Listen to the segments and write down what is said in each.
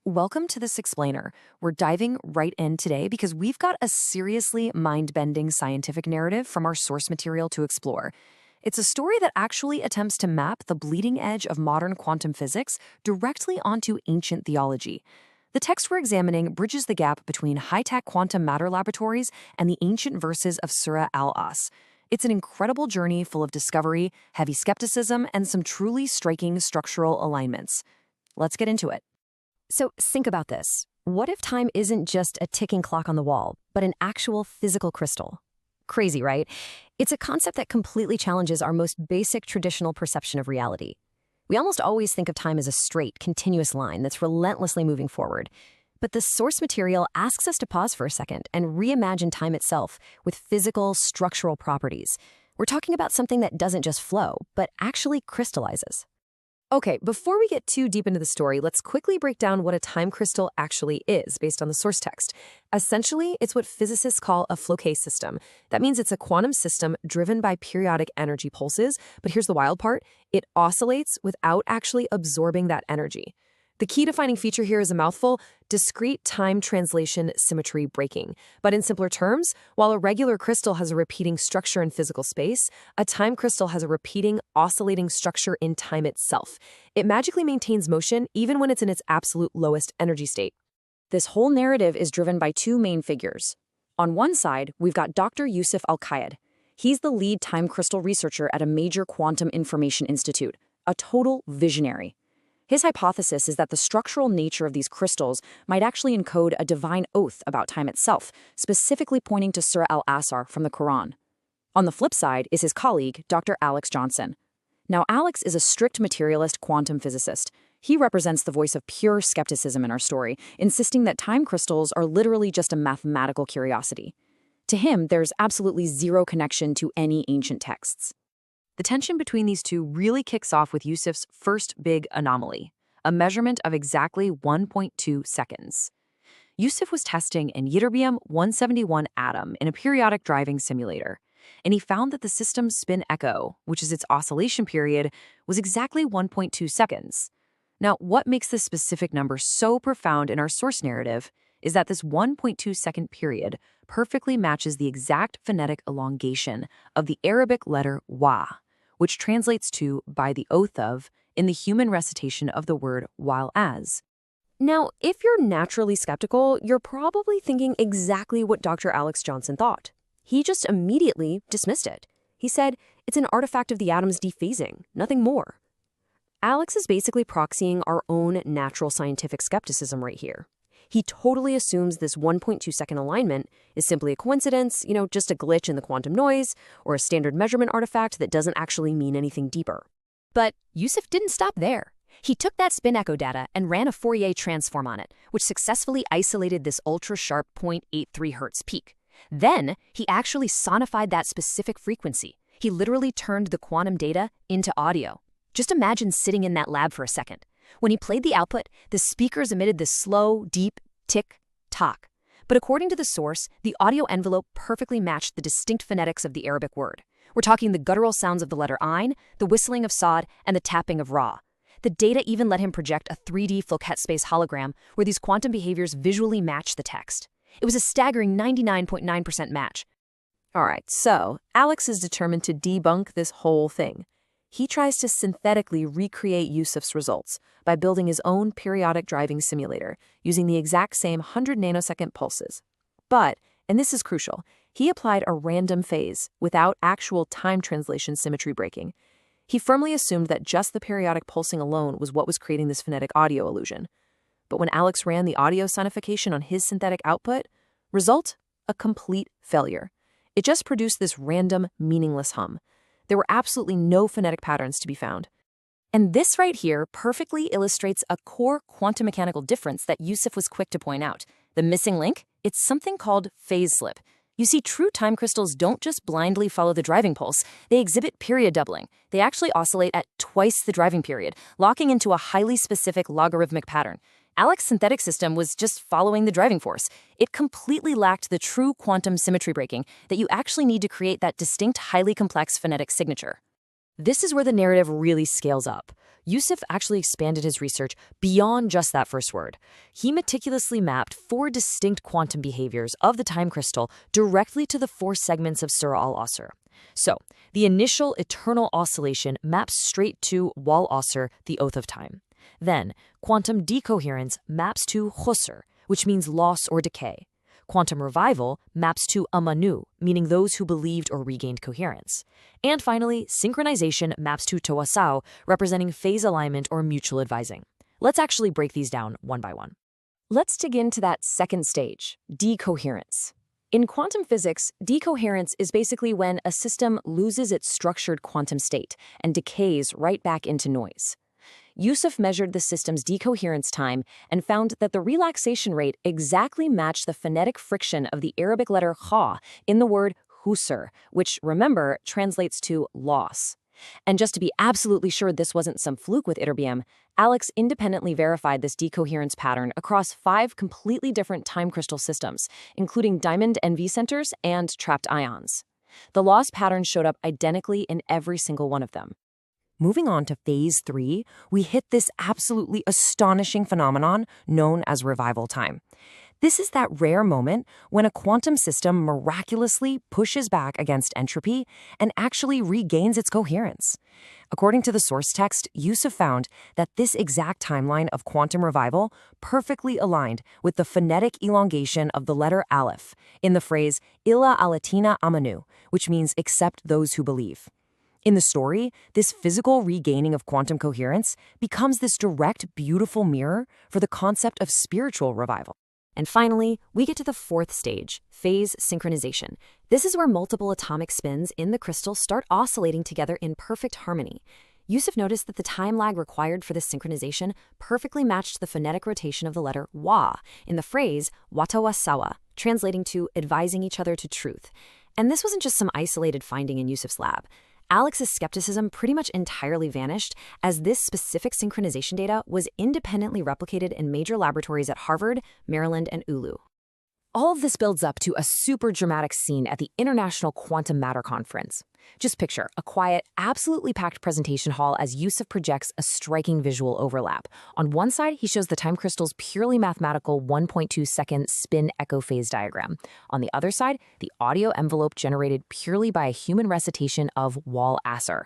Welcome to this explainer. We're diving right in today because we've got a seriously mind-bending scientific narrative from our source material to explore. It's a story that actually attempts to map the bleeding edge of modern quantum physics directly onto ancient theology. The text we're examining bridges the gap between high-tech quantum matter laboratories and the ancient verses of Surah Al-As. It's an incredible journey full of discovery, heavy skepticism, and some truly striking structural alignments. Let's get into it. So think about this. What if time isn't just a ticking clock on the wall, but an actual physical crystal? Crazy, right? It's a concept that completely challenges our most basic traditional perception of reality. We almost always think of time as a straight, continuous line that's relentlessly moving forward. But the source material asks us to pause for a second and reimagine time itself with physical, structural properties. We're talking about something that doesn't just flow, but actually crystallizes. Okay, before we get too deep into the story, let's quickly break down what a time crystal actually is based on the source text. Essentially, it's what physicists call a Floquet system. That means it's a quantum system driven by periodic energy pulses, but here's the wild part: it oscillates without actually absorbing that energy. The key defining feature here is a mouthful: discrete time translation symmetry breaking. But in simpler terms, while a regular crystal has a repeating structure in physical space, a time crystal has a repeating, oscillating structure in time itself. It magically maintains motion even when it's in its absolute lowest energy state. This whole narrative is driven by two main figures. On one side, we've got Dr. Yusuf Al-Qayed. He's the lead time crystal researcher at a major quantum information institute, a total visionary. His hypothesis is that the structural nature of these crystals might actually encode a divine oath about time itself, specifically pointing to Surah Al-Asr from the Quran. On the flip side is his colleague, Dr. Alex Johnson. Now, Alex is a strict materialist quantum physicist. He represents the voice of pure skepticism in our story, insisting that time crystals are literally just a mathematical curiosity. To him, there's absolutely zero connection to any ancient texts. The tension between these two really kicks off with Yusuf's first big anomaly, a measurement of exactly 1.2 seconds. Yusuf was testing an ytterbium-171 atom in a periodic driving simulator, and he found that the system's spin echo, which is its oscillation period, was exactly 1.2 seconds. Now, what makes this specific number so profound in our source narrative is that this 1.2-second period perfectly matches the exact phonetic elongation of the Arabic letter wa, which translates to by the oath of in the human recitation of the word while as. Now, if you're naturally skeptical, you're probably thinking exactly what Dr. Alex Johnson thought. He just immediately dismissed it. He said, it's an artifact of the atom's dephasing, nothing more. Alex is basically proxying our own natural scientific skepticism right here. He totally assumes this 1.2-second alignment is simply a coincidence, just a glitch in the quantum noise, or a standard measurement artifact that doesn't actually mean anything deeper. But Yusuf didn't stop there. He took that spin echo data and ran a Fourier transform on it, which successfully isolated this ultra-sharp 0.83 hertz peak. Then, he actually sonified that specific frequency. He literally turned the quantum data into audio. Just imagine sitting in that lab for a second. When he played the output, the speakers emitted this slow, deep tick-tock. But according to the source, the audio envelope perfectly matched the distinct phonetics of the Arabic word. We're talking the guttural sounds of the letter Ain, the whistling of Sod, and the tapping of Ra. The data even let him project a 3D Floquet space hologram where these quantum behaviors visually matched the text. It was a staggering 99.9% match. All right, so Alex is determined to debunk this whole thing. He tries to synthetically recreate Yusuf's results by building his own periodic driving simulator using the exact same 100 nanosecond pulses. But, and this is crucial, he applied a random phase without actual time translation symmetry breaking. He firmly assumed that just the periodic pulsing alone was what was creating this phonetic audio illusion. But when Alex ran the audio sonification on his synthetic output, result? A complete failure. It just produced this random, meaningless hum. There were absolutely no phonetic patterns to be found. And this right here perfectly illustrates a core quantum mechanical difference that Yusuf was quick to point out. The missing link? It's something called phase slip. You see, true time crystals don't just blindly follow the driving pulse, they exhibit period doubling. They actually oscillate at twice the driving period, locking into a highly specific logarithmic pattern. Alex's synthetic system was just following the driving force. It completely lacked the true quantum symmetry breaking that you actually need to create that distinct, highly complex phonetic signature. This is where the narrative really scales up. Yusuf actually expanded his research beyond just that first word. He meticulously mapped 4 distinct quantum behaviors of the time crystal directly to the 4 segments of Surah al-Asr. So, the initial eternal oscillation maps straight to wal-Asr, the oath of time. Then, quantum decoherence maps to khusr, which means loss or decay. Quantum revival maps to amanu, meaning those who believed or regained coherence. And finally, synchronization maps to tawasau, representing phase alignment or mutual advising. Let's actually break these down one by one. Let's dig into that second stage, decoherence. In quantum physics, decoherence is basically when a system loses its structured quantum state and decays right back into noise. Yusuf measured the system's decoherence time and found that the relaxation rate exactly matched the phonetic friction of the Arabic letter kha in the word husr, which, remember, translates to loss. And just to be absolutely sure this wasn't some fluke with Iterbium, Alex independently verified this decoherence pattern across 5 completely different time crystal systems, including diamond NV centers and trapped ions. The loss pattern showed up identically in every single one of them. Moving on to phase 3, we hit this absolutely astonishing phenomenon known as revival time. This is that rare moment when a quantum system miraculously pushes back against entropy and actually regains its coherence. According to the source text, Yusuf found that this exact timeline of quantum revival perfectly aligned with the phonetic elongation of the letter aleph in the phrase illa alatina amanu, which means except those who believe. In the story, this physical regaining of quantum coherence becomes this direct, beautiful mirror for the concept of spiritual revival. And finally, we get to the 4th stage, phase synchronization. This is where multiple atomic spins in the crystal start oscillating together in perfect harmony. Yusuf noticed that the time lag required for this synchronization perfectly matched the phonetic rotation of the letter wa in the phrase watawasawa, translating to advising each other to truth. And this wasn't just some isolated finding in Yusuf's lab. Alex's skepticism pretty much entirely vanished as this specific synchronization data was independently replicated in major laboratories at Harvard, Maryland, and Oulu. All of this builds up to a super dramatic scene at the International Quantum Matter Conference. Just picture a quiet, absolutely packed presentation hall as Yusuf projects a striking visual overlap. On one side, he shows the time crystal's purely mathematical 1.2-second spin echo phase diagram. On the other side, the audio envelope generated purely by a human recitation of wal-Asr.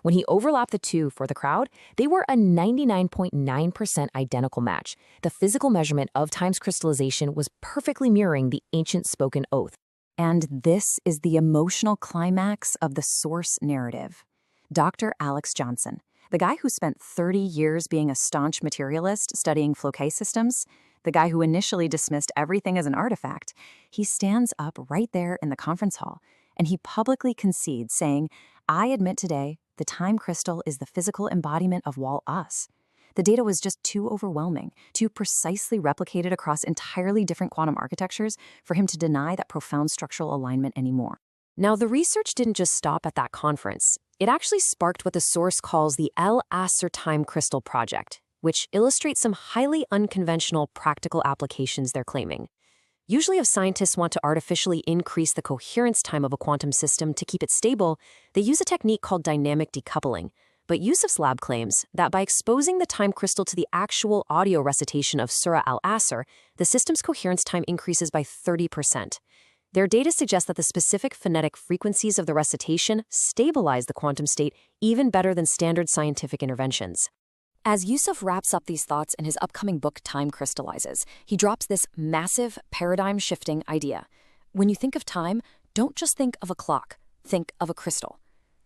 When he overlapped the two for the crowd, they were a 99.9% identical match. The physical measurement of time's crystallization was perfectly mirroring the ancient spoken oath. And this is the emotional climax of the source narrative. Dr. Alex Johnson, the guy who spent 30 years being a staunch materialist studying Floquet systems, the guy who initially dismissed everything as an artifact, he stands up right there in the conference hall, and he publicly concedes, saying, "I admit today, the time crystal is the physical embodiment of wal-Us. The data was just too overwhelming, too precisely replicated across entirely different quantum architectures for him to deny that profound structural alignment anymore." Now, the research didn't just stop at that conference. It actually sparked what the source calls the Al-Asr Time Crystal Project, which illustrates some highly unconventional practical applications they're claiming. Usually, if scientists want to artificially increase the coherence time of a quantum system to keep it stable, they use a technique called dynamic decoupling. But Yusuf's lab claims that by exposing the time crystal to the actual audio recitation of Surah al-Asr, the system's coherence time increases by 30%. Their data suggests that the specific phonetic frequencies of the recitation stabilize the quantum state even better than standard scientific interventions. As Yusuf wraps up these thoughts in his upcoming book, Time Crystallizes, he drops this massive, paradigm-shifting idea. When you think of time, don't just think of a clock, think of a crystal.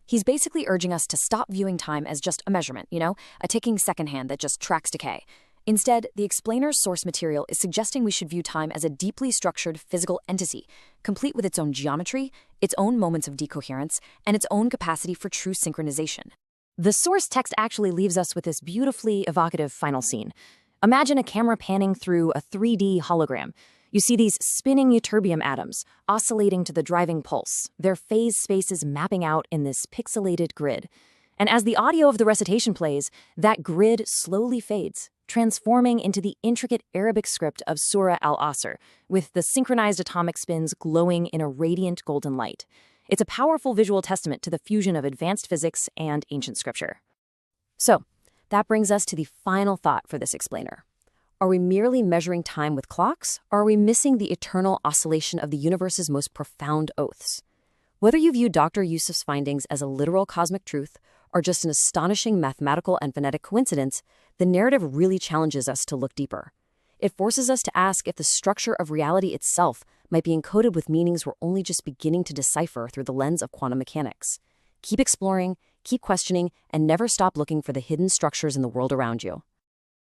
He's basically urging us to stop viewing time as just a measurement, a ticking second hand that just tracks decay. Instead, the explainer's source material is suggesting we should view time as a deeply structured physical entity, complete with its own geometry, its own moments of decoherence, and its own capacity for true synchronization. The source text actually leaves us with this beautifully evocative final scene. Imagine a camera panning through a 3D hologram. You see these spinning ytterbium atoms oscillating to the driving pulse, their phase spaces mapping out in this pixelated grid. And as the audio of the recitation plays, that grid slowly fades, transforming into the intricate Arabic script of Surah al-Asr, with the synchronized atomic spins glowing in a radiant golden light. It's a powerful visual testament to the fusion of advanced physics and ancient scripture. So, that brings us to the final thought for this explainer. Are we merely measuring time with clocks, or are we missing the eternal oscillation of the universe's most profound oaths? Whether you view Dr. Yusuf's findings as a literal cosmic truth or just an astonishing mathematical and phonetic coincidence, the narrative really challenges us to look deeper. It forces us to ask if the structure of reality itself might be encoded with meanings we're only just beginning to decipher through the lens of quantum mechanics. Keep exploring, keep questioning, and never stop looking for the hidden structures in the world around you.